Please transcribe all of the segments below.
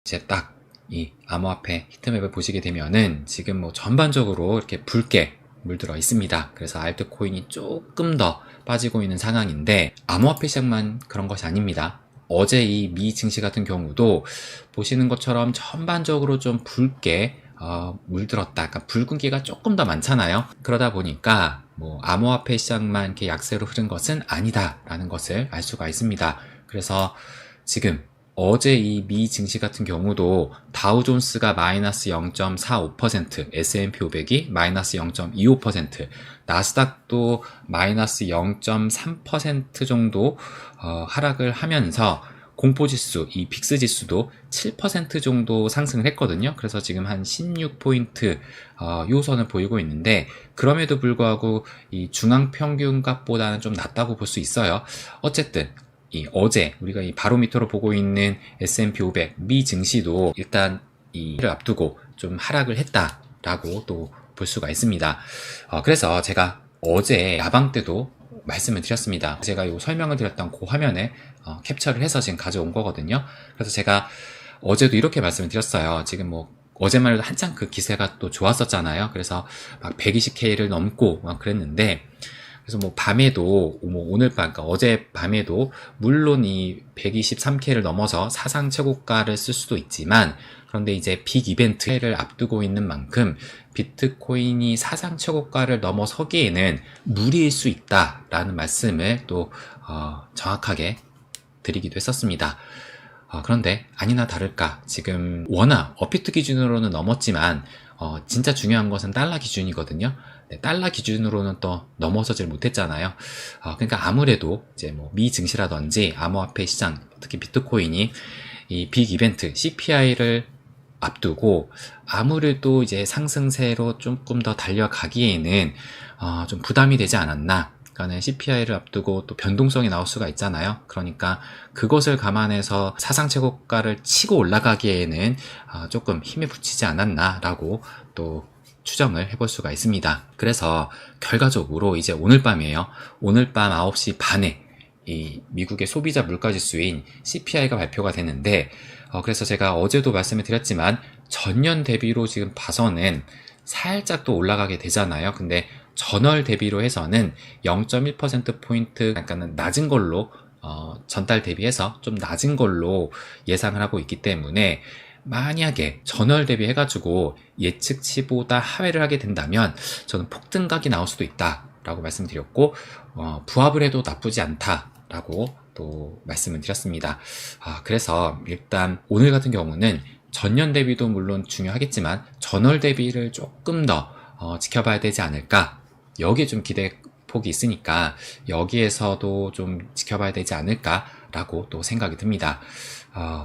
이제 딱 이 암호화폐 히트맵을 보시게 되면은 지금 뭐 전반적으로 이렇게 붉게 물들어 있습니다. 그래서 알트코인이 조금 더 빠지고 있는 상황인데, 암호화폐 시장만 그런 것이 아닙니다. 어제 이 미 증시 같은 경우도 보시는 것처럼 전반적으로 좀 붉게 물들었다. 그러니까 붉은기가 조금 더 많잖아요. 그러다 보니까 뭐 암호화폐 시장만 이렇게 약세로 흐른 것은 아니다라는 것을 알 수가 있습니다. 그래서 지금 어제 이 미 증시 같은 경우도 다우존스가 마이너스 0.45%, S&P 500이 마이너스 0.25%, 나스닥도 마이너스 0.3% 정도 하락을 하면서 공포지수, 이 빅스지수도 7% 정도 상승을 했거든요. 그래서 지금 한 16포인트 요선을 보이고 있는데, 그럼에도 불구하고 이 중앙평균값보다는 좀 낮다고 볼 수 있어요. 어쨌든 어제 우리가 이 바로미터로 보고 있는 S&P 500 미 증시도 일단 이를 앞두고 좀 하락을 했다라고 또 볼 수가 있습니다. 그래서 제가 어제 야방 때도 말씀을 드렸습니다. 제가 이 설명을 드렸던 그 화면에 캡처를 해서 지금 가져온 거거든요. 그래서 제가 어제도 이렇게 말씀을 드렸어요. 지금 뭐 어제만 해도 한창 그 기세가 또 좋았었잖아요. 그래서 막 120K를 넘고 막 그랬는데, 그래서 뭐 밤에도, 뭐 오늘 밤, 그러니까 어제 밤에도 물론 이 123K를 넘어서 사상 최고가를 쓸 수도 있지만, 그런데 이제 빅 이벤트를 앞두고 있는 만큼 비트코인이 사상 최고가를 넘어서기에는 무리일 수 있다라는 말씀을 또 정확하게 드리기도 했었습니다. 그런데 아니나 다를까 지금 워낙 업비트 기준으로는 넘었지만 진짜 중요한 것은 달러 기준이거든요. 네, 달러 기준으로는 또 넘어서질 못했잖아요. 그러니까 아무래도 이제 뭐 미 증시라든지 암호화폐 시장, 특히 비트코인이 이 빅 이벤트 CPI를 앞두고 아무래도 이제 상승세로 조금 더 달려가기에는 좀 부담이 되지 않았나. 그러니까 CPI를 앞두고 또 변동성이 나올 수가 있잖아요. 그러니까 그것을 감안해서 사상 최고가를 치고 올라가기에는 조금 힘에 부치지 않았나라고 또 추정을 해볼 수가 있습니다. 그래서 결과적으로 이제 오늘 밤이에요. 오늘 밤 9시 반에 이 미국의 소비자 물가지수인 CPI가 발표가 되는데, 그래서 제가 어제도 말씀을 드렸지만 전년 대비로 지금 봐서는 살짝 또 올라가게 되잖아요. 근데 전월 대비로 해서는 0.1%포인트, 그러니까는 낮은 걸로, 전달 대비해서 좀 낮은 걸로 예상을 하고 있기 때문에, 만약에 전월 대비해가지고 예측치보다 하회를 하게 된다면 저는 폭등각이 나올 수도 있다라고 말씀드렸고, 부합을 해도 나쁘지 않다라고 또 말씀을 드렸습니다. 그래서 일단 오늘 같은 경우는 전년 대비도 물론 중요하겠지만 전월 대비를 조금 더 지켜봐야 되지 않을까. 여기에 좀 기대폭이 있으니까 여기에서도 좀 지켜봐야 되지 않을까라고 또 생각이 듭니다.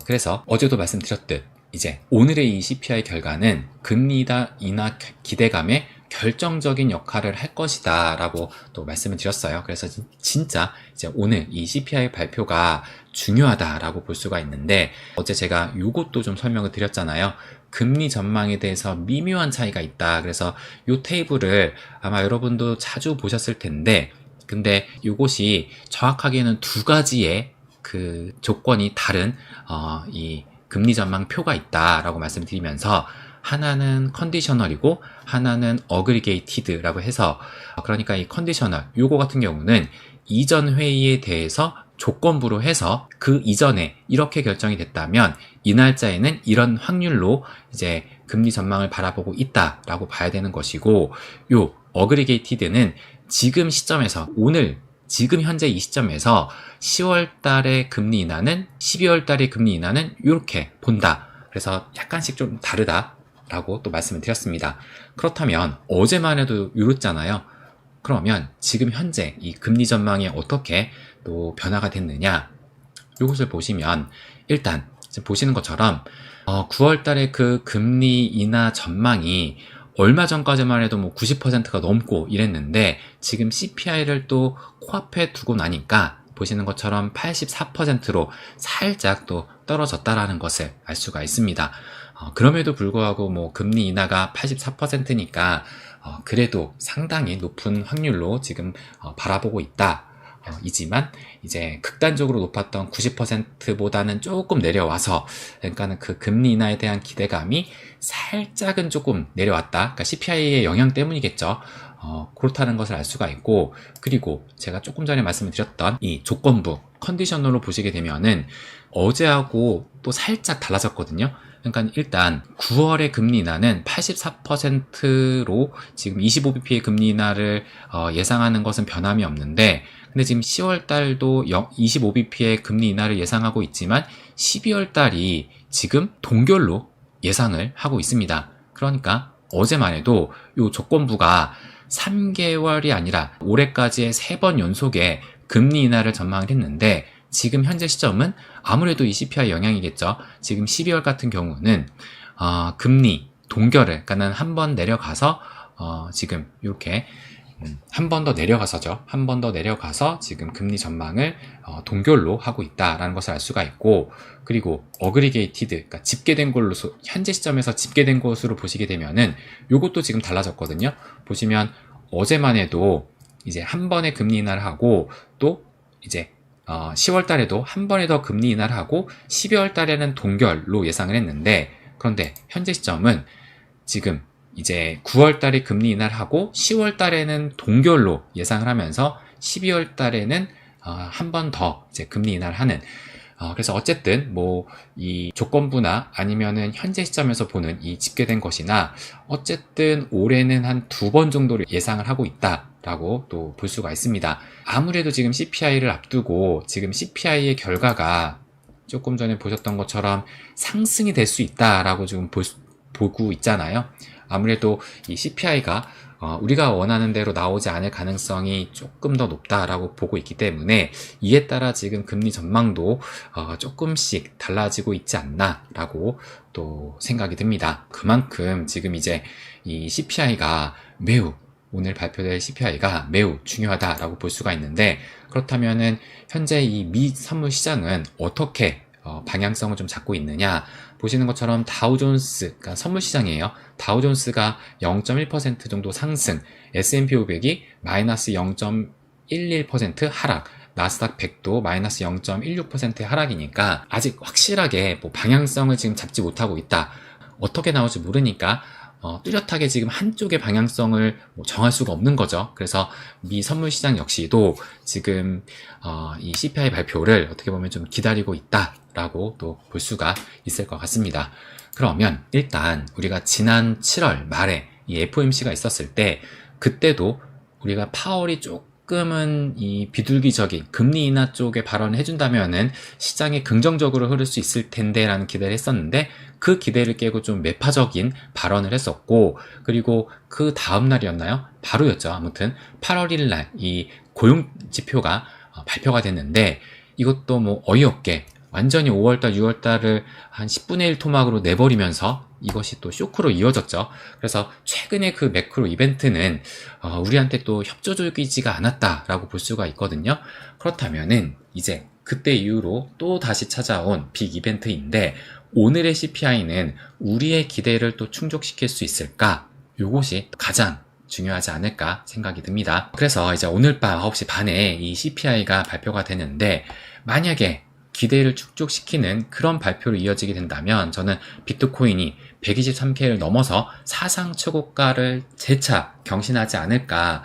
그래서 어제도 말씀드렸듯 이제 오늘의 이 CPI 결과는 금리 인하 기대감에 결정적인 역할을 할 것이다 라고 또 말씀을 드렸어요. 그래서 진짜 이제 오늘 이 CPI 발표가 중요하다라고 볼 수가 있는데, 어제 제가 요것도 좀 설명을 드렸잖아요. 금리 전망에 대해서 미묘한 차이가 있다. 그래서 요 테이블을 아마 여러분도 자주 보셨을 텐데, 근데 요것이 정확하게는 두 가지의 그 조건이 다른 이 금리 전망 표가 있다라고 말씀드리면서, 하나는 컨디셔널이고 하나는 어그리게이티드라고 해서, 그러니까 이 컨디셔널 요거 같은 경우는 이전 회의에 대해서 조건부로 해서 그 이전에 이렇게 결정이 됐다면 이 날짜에는 이런 확률로 이제 금리 전망을 바라보고 있다라고 봐야 되는 것이고, 요 어그리게이티드는 지금 시점에서 지금 현재 이 시점에서 10월 달의 금리 인하는 12월 달의 금리 인하는 이렇게 본다. 그래서 약간씩 좀 다르다라고 또 말씀을 드렸습니다. 그렇다면 어제만 해도 이렇잖아요. 그러면 지금 현재 이 금리 전망이 어떻게 또 변화가 됐느냐, 이것을 보시면 일단 지금 보시는 것처럼 9월 달에 그 금리 인하 전망이 얼마 전까지만 해도 뭐 90%가 넘고 이랬는데 지금 CPI를 또 코앞에 두고 나니까 보시는 것처럼 84%로 살짝 또 떨어졌다라는 것을 알 수가 있습니다. 그럼에도 불구하고 뭐 금리 인하가 84%니까 그래도 상당히 높은 확률로 지금 바라보고 있다. 이지만 이제 극단적으로 높았던 90%보다는 조금 내려와서, 그러니까는 그 금리 인하에 대한 기대감이 살짝은 조금 내려왔다. 그러니까 CPI의 영향 때문이겠죠. 그렇다는 것을 알 수가 있고, 그리고 제가 조금 전에 말씀을 드렸던 이 조건부 컨디셔널로 보시게 되면은 어제하고 또 살짝 달라졌거든요. 그러니까 일단 9월의 금리 인하는 84%로 지금 25bp의 금리 인하를 예상하는 것은 변함이 없는데, 근데 지금 10월 달도 25bp의 금리 인하를 예상하고 있지만 12월 달이 지금 동결로 예상을 하고 있습니다. 그러니까 어제만 해도 이 조건부가 3개월이 아니라 올해까지의 3번 연속의 금리 인하를 전망을 했는데, 지금 현재 시점은 아무래도 이 CPI 영향이겠죠. 지금 12월 같은 경우는 금리 동결을, 그러니까 한 번 내려가서 지금 이렇게 한 번 더 내려가서죠. 한 번 더 내려가서 지금 금리 전망을 동결로 하고 있다라는 것을 알 수가 있고, 그리고 어그리게이티드, 그러니까 집계된 걸로, 현재 시점에서 집계된 것으로 보시게 되면은 요것도 지금 달라졌거든요. 보시면 어제만 해도 이제 한 번에 금리 인하를 하고, 또 이제 10월 달에도 한 번에 더 금리 인하를 하고 12월 달에는 동결로 예상을 했는데, 그런데 현재 시점은 지금 이제 9월 달에 금리 인하를 하고 10월 달에는 동결로 예상을 하면서 12월 달에는 한 번 더 이제 금리 인하를 하는, 그래서 어쨌든 뭐 이 조건부나 아니면은 현재 시점에서 보는 이 집계된 것이나 어쨌든 올해는 한 2번 정도를 예상을 하고 있다라고 또 볼 수가 있습니다. 아무래도 지금 CPI를 앞두고 지금 CPI의 결과가 조금 전에 보셨던 것처럼 상승이 될 수 있다라고 지금 보고 있잖아요. 아무래도 이 CPI가 우리가 원하는 대로 나오지 않을 가능성이 조금 더 높다라고 보고 있기 때문에, 이에 따라 지금 금리 전망도 조금씩 달라지고 있지 않나라고 또 생각이 듭니다. 그만큼 지금 이제 이 CPI가 오늘 발표될 CPI가 매우 중요하다라고 볼 수가 있는데, 그렇다면은 현재 이 미 선물 시장은 어떻게 방향성을 좀 잡고 있느냐, 보시는 것처럼 다우존스, 그러니까 선물 시장이에요. 다우존스가 0.1% 정도 상승, S&P 500이 마이너스 0.11% 하락, 나스닥 100도 마이너스 0.16%의 하락이니까 아직 확실하게 뭐 방향성을 지금 잡지 못하고 있다. 어떻게 나올지 모르니까 뚜렷하게 지금 한쪽의 방향성을 정할 수가 없는 거죠. 그래서 미 선물 시장 역시도 지금 이 CPI 발표를 어떻게 보면 좀 기다리고 있다라고 또 볼 수가 있을 것 같습니다. 그러면 일단 우리가 지난 7월 말에 이 FOMC가 있었을 때, 그때도 우리가 파월이 조금은 이 비둘기적인 금리 인하 쪽에 발언을 해준다면은 시장이 긍정적으로 흐를 수 있을 텐데 라는 기대를 했었는데, 그 기대를 깨고 좀 매파적인 발언을 했었고, 그리고 그 다음 날이었나요? 바로였죠. 아무튼 8월 1일 날 이 고용 지표가 발표가 됐는데, 이것도 뭐 어이없게 완전히 5월달, 6월달을 한 10분의 1 토막으로 내버리면서 이것이 또 쇼크로 이어졌죠. 그래서 최근에 그 매크로 이벤트는 우리한테 또 협조적이지가 않았다라고 볼 수가 있거든요. 그렇다면은 이제 그때 이후로 또 다시 찾아온 빅 이벤트인데, 오늘의 CPI는 우리의 기대를 또 충족시킬 수 있을까? 요것이 가장 중요하지 않을까 생각이 듭니다. 그래서 이제 오늘 밤 9시 반에 이 CPI가 발표가 되는데, 만약에 기대를 충족시키는 그런 발표로 이어지게 된다면 저는 비트코인이 123K를 넘어서 사상 최고가를 재차 경신하지 않을까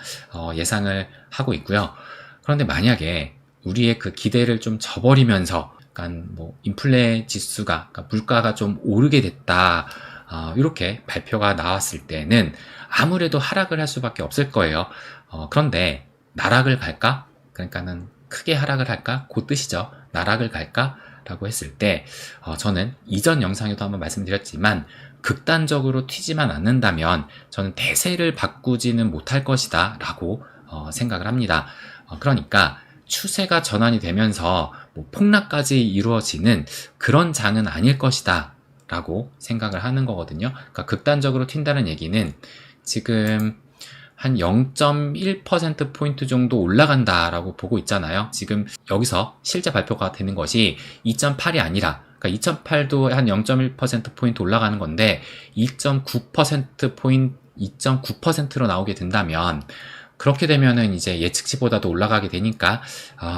예상을 하고 있고요. 그런데 만약에 우리의 그 기대를 좀 저버리면서 약간 뭐 인플레 지수가, 그러니까 물가가 좀 오르게 됐다, 이렇게 발표가 나왔을 때는 아무래도 하락을 할 수밖에 없을 거예요. 그런데 나락을 갈까? 그러니까는 크게 하락을 할까? 그 뜻이죠. 나락을 갈까? 라고 했을 때 저는 이전 영상에도 한번 말씀드렸지만, 극단적으로 튀지만 않는다면 저는 대세를 바꾸지는 못할 것이다 라고 생각을 합니다. 그러니까 추세가 전환이 되면서 뭐 폭락까지 이루어지는 그런 장은 아닐 것이다 라고 생각을 하는 거거든요. 그러니까 극단적으로 튄다는 얘기는 지금 한 0.1%포인트 정도 올라간다라고 보고 있잖아요. 지금 여기서 실제 발표가 되는 것이 2.8이 아니라, 그러니까 2.8도 한 0.1%포인트 올라가는 건데 2.9%포인트, 2.9%로 나오게 된다면 그렇게 되면은 이제 예측치보다도 올라가게 되니까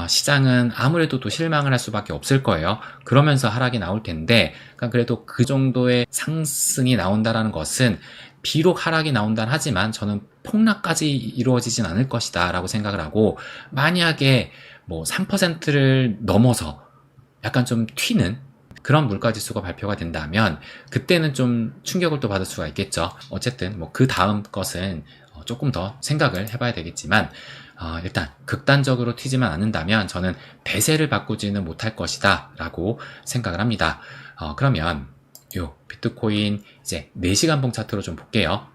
시장은 아무래도 또 실망을 할 수밖에 없을 거예요. 그러면서 하락이 나올 텐데, 그러니까 그래도 그 정도의 상승이 나온다라는 것은 비록 하락이 나온다 하지만 저는 폭락까지 이루어지진 않을 것이다 라고 생각을 하고, 만약에 뭐 3%를 넘어서 약간 좀 튀는 그런 물가지수가 발표가 된다면 그때는 좀 충격을 또 받을 수가 있겠죠. 어쨌든 뭐 그 다음 것은 조금 더 생각을 해봐야 되겠지만, 일단 극단적으로 튀지만 않는다면 저는 배세를 바꾸지는 못할 것이다 라고 생각을 합니다. 그러면 요 비트코인 이제 4시간 봉 차트로 좀 볼게요.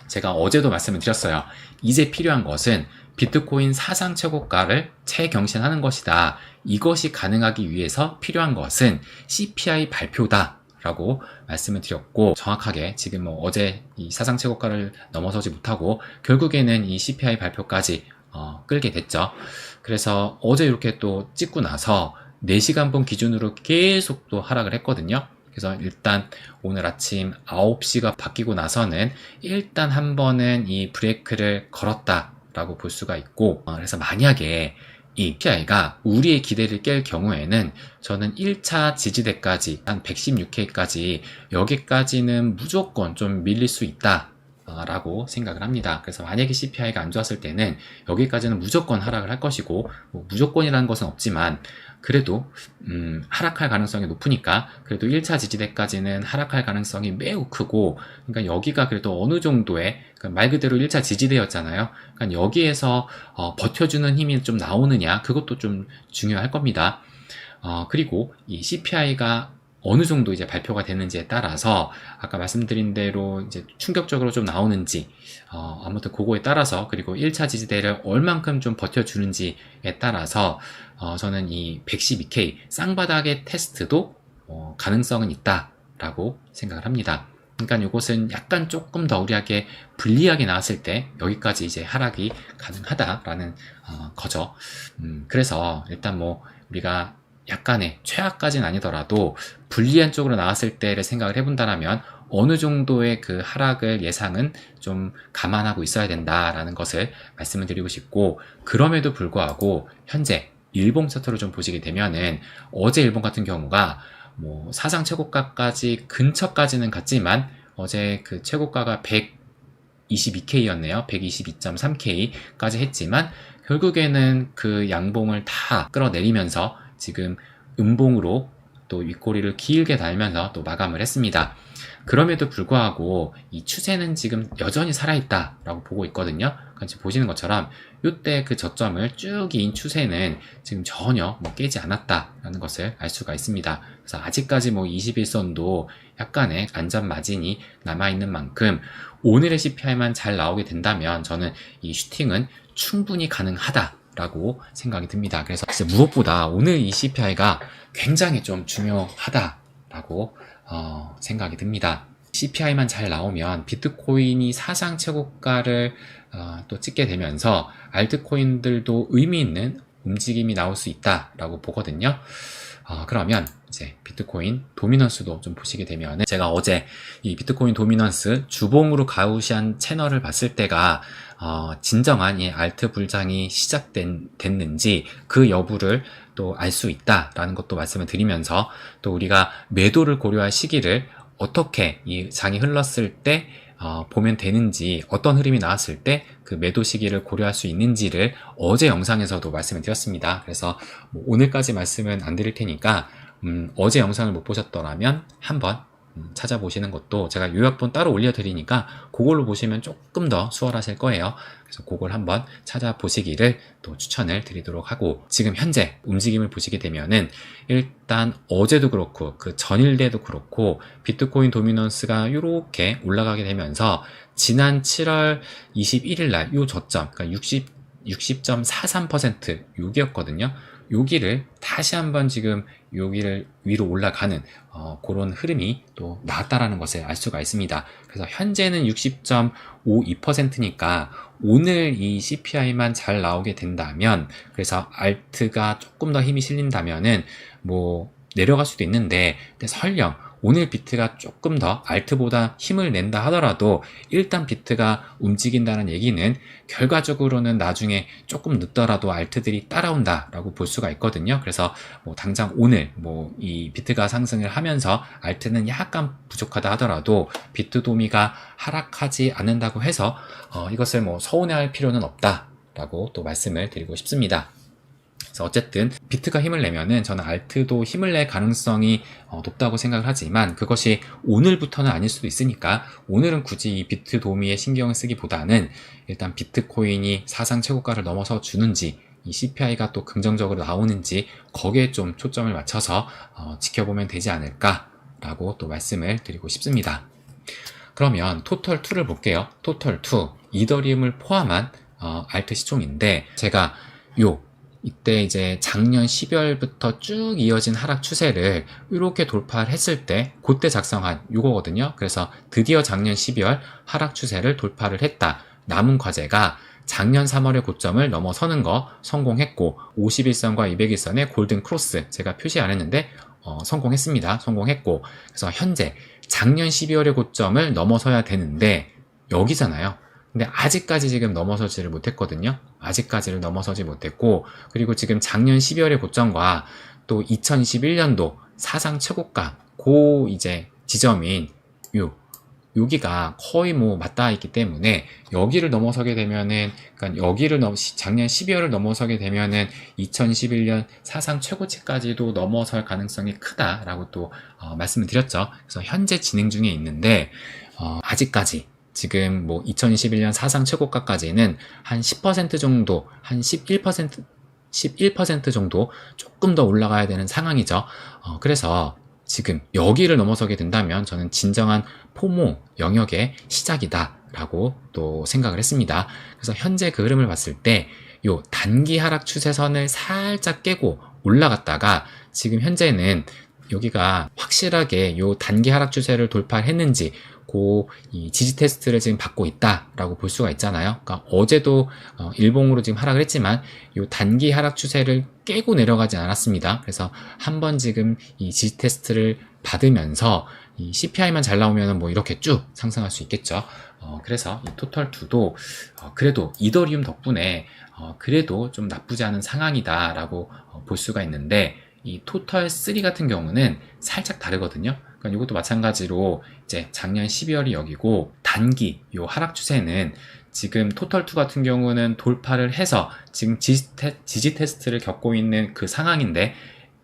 제가 어제도 말씀을 드렸어요. 이제 필요한 것은 비트코인 사상 최고가를 재경신하는 것이다. 이것이 가능하기 위해서 필요한 것은 CPI 발표다 라고 말씀을 드렸고, 정확하게 지금 뭐 어제 이 사상 최고가를 넘어서지 못하고 결국에는 이 CPI 발표까지 끌게 됐죠. 그래서 어제 이렇게 또 찍고 나서 4시간 봉 기준으로 계속 또 하락을 했거든요. 그래서 일단 오늘 아침 9시가 바뀌고 나서는 일단 한 번은 이 브레이크를 걸었다라고 볼 수가 있고, 그래서 만약에 이 CPI가 우리의 기대를 깰 경우에는 저는 1차 지지대까지 한 116K까지 여기까지는 무조건 좀 밀릴 수 있다 라고 생각을 합니다. 그래서 만약에 CPI가 안 좋았을 때는 여기까지는 무조건 하락을 할 것이고, 뭐 무조건이라는 것은 없지만 그래도 하락할 가능성이 높으니까 그래도 1차 지지대까지는 하락할 가능성이 매우 크고, 그러니까 여기가 그래도 어느 정도의 말 그대로 1차 지지대였잖아요. 그러니까 여기에서 버텨주는 힘이 좀 나오느냐, 그것도 좀 중요할 겁니다. 그리고 이 CPI가 어느 정도 이제 발표가 되는지에 따라서 아까 말씀드린 대로 이제 충격적으로 좀 나오는지, 아무튼 그거에 따라서, 그리고 1차 지지대를 얼만큼 좀 버텨주는지에 따라서 저는 이 112K 쌍바닥의 테스트도 가능성은 있다라고 생각을 합니다. 그러니까 이것은 약간 조금 더 우리에게 불리하게 나왔을 때 여기까지 이제 하락이 가능하다라는 거죠. 그래서 일단 뭐 우리가 약간의 최악까지는 아니더라도 불리한 쪽으로 나왔을 때를 생각을 해본다면 어느 정도의 그 하락을 예상은 좀 감안하고 있어야 된다라는 것을 말씀을 드리고 싶고, 그럼에도 불구하고 현재 일본 차트로 좀 보시게 되면은 어제 일본 같은 경우가 뭐 사상 최고가까지 근처까지는 갔지만 어제 그 최고가가 122K였네요. 122.3K까지 했지만 결국에는 그 양봉을 다 끌어내리면서 지금 음봉으로 또 윗꼬리를 길게 달면서 또 마감을 했습니다. 그럼에도 불구하고 이 추세는 지금 여전히 살아있다라고 보고 있거든요. 지금 보시는 것처럼 이때 그 저점을 쭉 이은 추세는 지금 전혀 뭐 깨지 않았다라는 것을 알 수가 있습니다. 그래서 아직까지 뭐 21선도 약간의 안전 마진이 남아있는 만큼 오늘의 CPI만 잘 나오게 된다면 저는 이 슈팅은 충분히 가능하다 라고 생각이 듭니다. 그래서 진짜 무엇보다 오늘 이 CPI가 굉장히 좀 중요하다라고 생각이 듭니다. CPI만 잘 나오면 비트코인이 사상 최고가를 또 찍게 되면서 알트코인들도 의미 있는 움직임이 나올 수 있다라고 보거든요. 그러면 이제 비트코인 도미넌스도 좀 보시게 되면, 제가 어제 이 비트코인 도미넌스 주봉으로 가우시한 채널을 봤을 때가 진정한 이 알트 불장이 시작됐는지 그 여부를 또 알 수 있다라는 것도 말씀을 드리면서, 또 우리가 매도를 고려할 시기를 어떻게 이 장이 흘렀을 때 보면 되는지, 어떤 흐름이 나왔을 때 그 매도 시기를 고려할 수 있는지를 어제 영상에서도 말씀을 드렸습니다. 그래서 뭐 오늘까지 말씀은 안 드릴 테니까 어제 영상을 못 보셨더라면 한번 찾아보시는 것도, 제가 요약본 따로 올려드리니까 그걸로 보시면 조금 더 수월하실 거예요. 그래서 그걸 한번 찾아보시기를 또 추천을 드리도록 하고, 지금 현재 움직임을 보시게 되면은 일단 어제도 그렇고 그 전일대도 그렇고 비트코인 도미넌스가 이렇게 올라가게 되면서 지난 7월 21일 날 요 저점, 그러니까 60.43% 여기였거든요. 여기를 다시 한번 지금 여기를 위로 올라가는 그런 흐름이 또 나왔다라는 것을 알 수가 있습니다. 그래서 현재는 60.52%니까 오늘 이 CPI만 잘 나오게 된다면, 그래서 알트가 조금 더 힘이 실린다면은 뭐 내려갈 수도 있는데, 근데 설령 오늘 비트가 조금 더 알트보다 힘을 낸다 하더라도 일단 비트가 움직인다는 얘기는 결과적으로는 나중에 조금 늦더라도 알트들이 따라온다 라고 볼 수가 있거든요. 그래서 뭐 당장 오늘 뭐 이 비트가 상승을 하면서 알트는 약간 부족하다 하더라도 비트 도미가 하락하지 않는다고 해서 이것을 뭐 서운해할 필요는 없다 라고 또 말씀을 드리고 싶습니다. 그래서 어쨌든 비트가 힘을 내면은 저는 알트도 힘을 낼 가능성이 높다고 생각을 하지만 그것이 오늘부터는 아닐 수도 있으니까 오늘은 굳이 이 비트 도미에 신경을 쓰기보다는 일단 비트코인이 사상 최고가를 넘어서 주는지 이 CPI가 또 긍정적으로 나오는지 거기에 좀 초점을 맞춰서 지켜보면 되지 않을까 라고 또 말씀을 드리고 싶습니다. 그러면 토털2를 볼게요. 토털2 이더리움을 포함한 알트 시총인데 제가 이때 이제 작년 12월부터 쭉 이어진 하락 추세를 이렇게 돌파를 했을 때 그때 작성한 요거거든요. 그래서 드디어 작년 12월 하락 추세를 돌파를 했다. 남은 과제가 작년 3월의 고점을 넘어서는 거 성공했고 51선과 200일선의 골든 크로스 제가 표시 안 했는데 성공했습니다. 성공했고 그래서 현재 작년 12월의 고점을 넘어서야 되는데 여기잖아요. 근데 아직까지 지금 넘어서지를 못했거든요. 아직까지를 넘어서지 못했고 그리고 지금 작년 12월의 고점과 또 2021년도 사상 최고가 이제 지점인 여기가 거의 뭐 맞닿아 있기 때문에 여기를 넘어서게 되면은 그러니까 작년 12월을 넘어서게 되면은 2011년 사상 최고치까지도 넘어설 가능성이 크다라고 또 말씀을 드렸죠. 그래서 현재 진행 중에 있는데 아직까지 지금 뭐 2021년 사상 최고가까지는 한 10% 정도, 한 11% 정도 조금 더 올라가야 되는 상황이죠. 그래서 지금 여기를 넘어서게 된다면 저는 진정한 포모 영역의 시작이다 라고 또 생각을 했습니다. 그래서 현재 그 흐름을 봤을 때 요 단기 하락 추세선을 살짝 깨고 올라갔다가 지금 현재는 여기가 확실하게 요 단기 하락 추세를 돌파했는지 이 지지 테스트를 지금 받고 있다라고 볼 수가 있잖아요. 그러니까 어제도 일봉으로 지금 하락을 했지만 요 단기 하락 추세를 깨고 내려가지 않았습니다. 그래서 한번 지금 이 지지 테스트를 받으면서 이 CPI만 잘 나오면 뭐 이렇게 쭉 상승할 수 있겠죠. 그래서 이 토털2도 그래도 이더리움 덕분에 그래도 좀 나쁘지 않은 상황이다라고 볼 수가 있는데 이 토털3 같은 경우는 살짝 다르거든요. 그러니까 이것도 마찬가지로 이제 작년 12월이 여기고 단기 요 하락 추세는 지금 토털2 같은 경우는 돌파를 해서 지금 지지 테스트를 겪고 있는 그 상황인데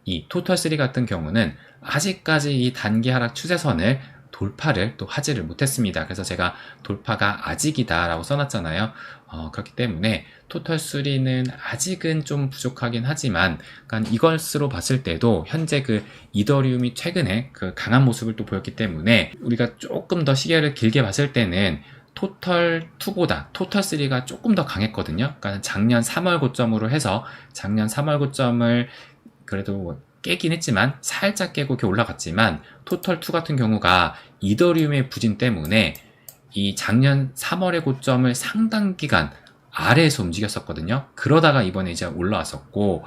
이 토털3 같은 경우는 아직까지 이 단기 하락 추세선을 돌파를 또 하지를 못했습니다. 그래서 제가 돌파가 아직이다 라고 써놨잖아요. 그렇기 때문에 토털3는 아직은 좀 부족하긴 하지만 그러니까 이것으로 봤을 때도 현재 그 이더리움이 최근에 그 강한 모습을 또 보였기 때문에 우리가 조금 더 시계를 길게 봤을 때는 토털2보다 토털3가 조금 더 강했거든요. 그러니까 작년 3월 고점으로 해서 작년 3월 고점을 그래도 뭐 깨긴 했지만 살짝 깨고 이렇게 올라갔지만 토털2 같은 경우가 이더리움의 부진 때문에 이 작년 3월의 고점을 상당 기간 아래에서 움직였었거든요. 그러다가 이번에 이제 올라왔었고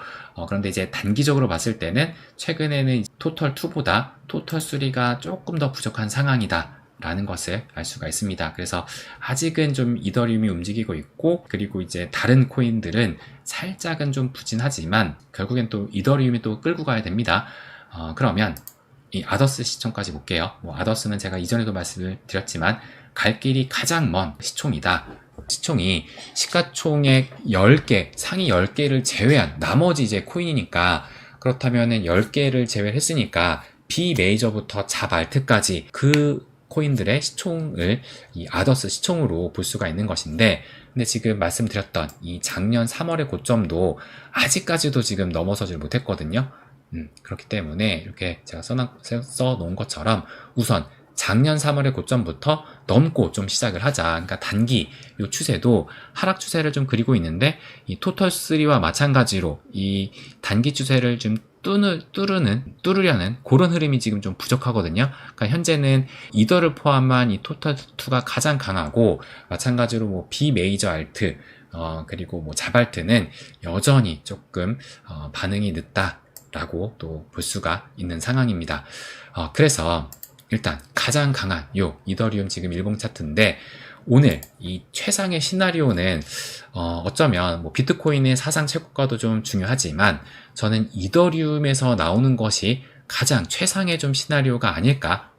그런데 이제 단기적으로 봤을 때는 최근에는 토털2보다 토털3가 조금 더 부족한 상황이다 라는 것을 알 수가 있습니다. 그래서 아직은 좀 이더리움이 움직이고 있고 그리고 이제 다른 코인들은 살짝은 좀 부진하지만 결국엔 또 이더리움이 또 끌고 가야 됩니다. 그러면 이 아더스 시총까지 볼게요. 뭐 아더스는 제가 이전에도 말씀을 드렸지만 갈 길이 가장 먼 시총이다. 시총이 시가총액 10개, 상위 10개를 제외한 나머지 이제 코인이니까 그렇다면은 10개를 제외했으니까 비메이저부터 잡알트까지 그 코인들의 시총을 이 아더스 시총으로 볼 수가 있는 것인데 근데 지금 말씀드렸던 이 작년 3월의 고점도 아직까지도 지금 넘어서질 못했거든요. 그렇기 때문에 이렇게 제가 써놓은 것처럼 우선 작년 3월의 고점부터 넘고 좀 시작을 하자. 그러니까 단기 이 추세도 하락 추세를 좀 그리고 있는데 이 토털3와 마찬가지로 이 단기 추세를 좀 뚫으려는 그런 흐름이 지금 좀 부족하거든요. 그러니까 현재는 이더를 포함한 이 토털2가 가장 강하고 마찬가지로 뭐 비메이저 알트 그리고 뭐 자발트는 여전히 조금 반응이 늦다라고 또 볼 수가 있는 상황입니다. 그래서 일단 가장 강한 요 이더리움 지금 일봉 차트인데, 오늘 이 최상의 시나리오는 어쩌면 뭐 비트코인의 사상 최고가도 좀 중요하지만 저는 이더리움에서 나오는 것이 가장 최상의 좀 시나리오가 아닐까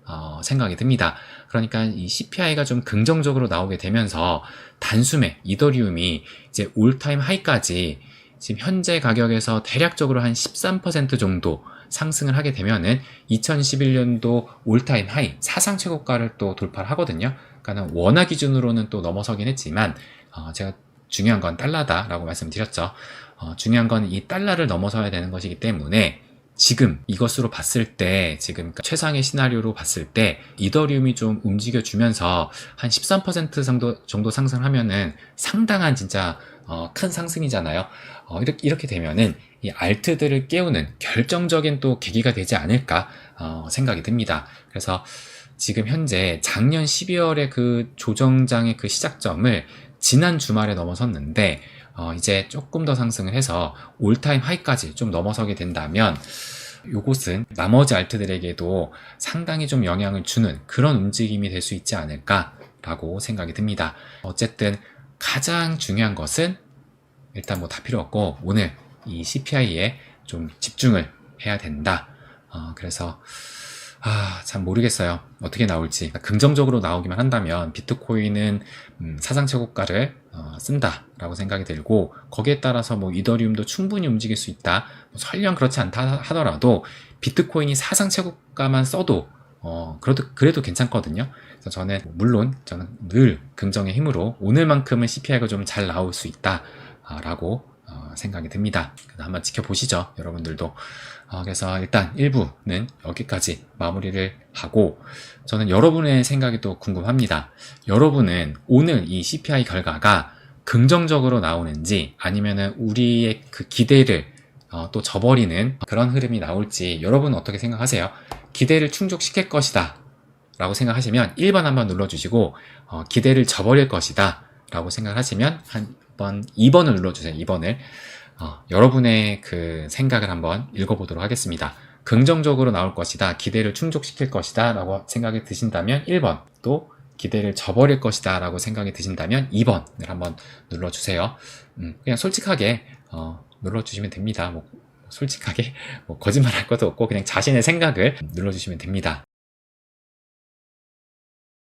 생각이 듭니다. 그러니까 이 CPI가 좀 긍정적으로 나오게 되면서 단숨에 이더리움이 이제 올타임 하이까지 지금 현재 가격에서 대략적으로 한 13% 정도 상승을 하게 되면은 2011년도 올타임 하이 사상 최고가를 또 돌파를 하거든요. 그러니까 원화 기준으로는 또 넘어서긴 했지만 제가 중요한 건 달러다라고 말씀드렸죠. 중요한 건 이 달러를 넘어서야 되는 것이기 때문에 지금 이것으로 봤을 때, 지금 최상의 시나리오로 봤을 때 이더리움이 좀 움직여주면서 한 13% 정도 상승하면은 상당한 진짜 큰 상승이잖아요. 이렇게 되면은 이 알트들을 깨우는 결정적인 또 계기가 되지 않을까 생각이 듭니다. 그래서 지금 현재 작년 12월에 그 조정장의 그 시작점을 지난 주말에 넘어섰는데 이제 조금 더 상승을 해서 올타임 하이까지 좀 넘어서게 된다면 요것은 나머지 알트들에게도 상당히 좀 영향을 주는 그런 움직임이 될 수 있지 않을까라고 생각이 듭니다. 어쨌든 가장 중요한 것은 일단 뭐 다 필요 없고 오늘 이 CPI에 좀 집중을 해야 된다. 그래서 참 모르겠어요. 어떻게 나올지. 긍정적으로 나오기만 한다면 비트코인은 사상 최고가를 쓴다라고 생각이 들고, 거기에 따라서 뭐 이더리움도 충분히 움직일 수 있다. 설령 그렇지 않다 하더라도 비트코인이 사상 최고가만 써도 그래도 괜찮거든요. 그래서 저는 물론 저는 늘 긍정의 힘으로 오늘만큼은 CPI가 좀 잘 나올 수 있다라고 생각이 듭니다. 한번 지켜보시죠, 여러분들도. 그래서 일단 1부는 여기까지 마무리를 하고, 저는 여러분의 생각이 또 궁금합니다. 여러분은 오늘 이 CPI 결과가 긍정적으로 나오는지 아니면은 우리의 그 기대를 또 저버리는 그런 흐름이 나올지 여러분은 어떻게 생각하세요? 기대를 충족시킬 것이다 라고 생각하시면 1번 한번 눌러주시고, 기대를 저버릴 것이다 라고 생각하시면 한번 2번을 눌러주세요. 2번을. 여러분의 그 생각을 한번 읽어보도록 하겠습니다. 긍정적으로 나올 것이다, 기대를 충족시킬 것이다 라고 생각이 드신다면 1번, 또 기대를 저버릴 것이다 라고 생각이 드신다면 2번을 한번 눌러주세요. 그냥 솔직하게 눌러주시면 됩니다. 뭐 솔직하게 뭐 거짓말 할 것도 없고 그냥 자신의 생각을 눌러주시면 됩니다.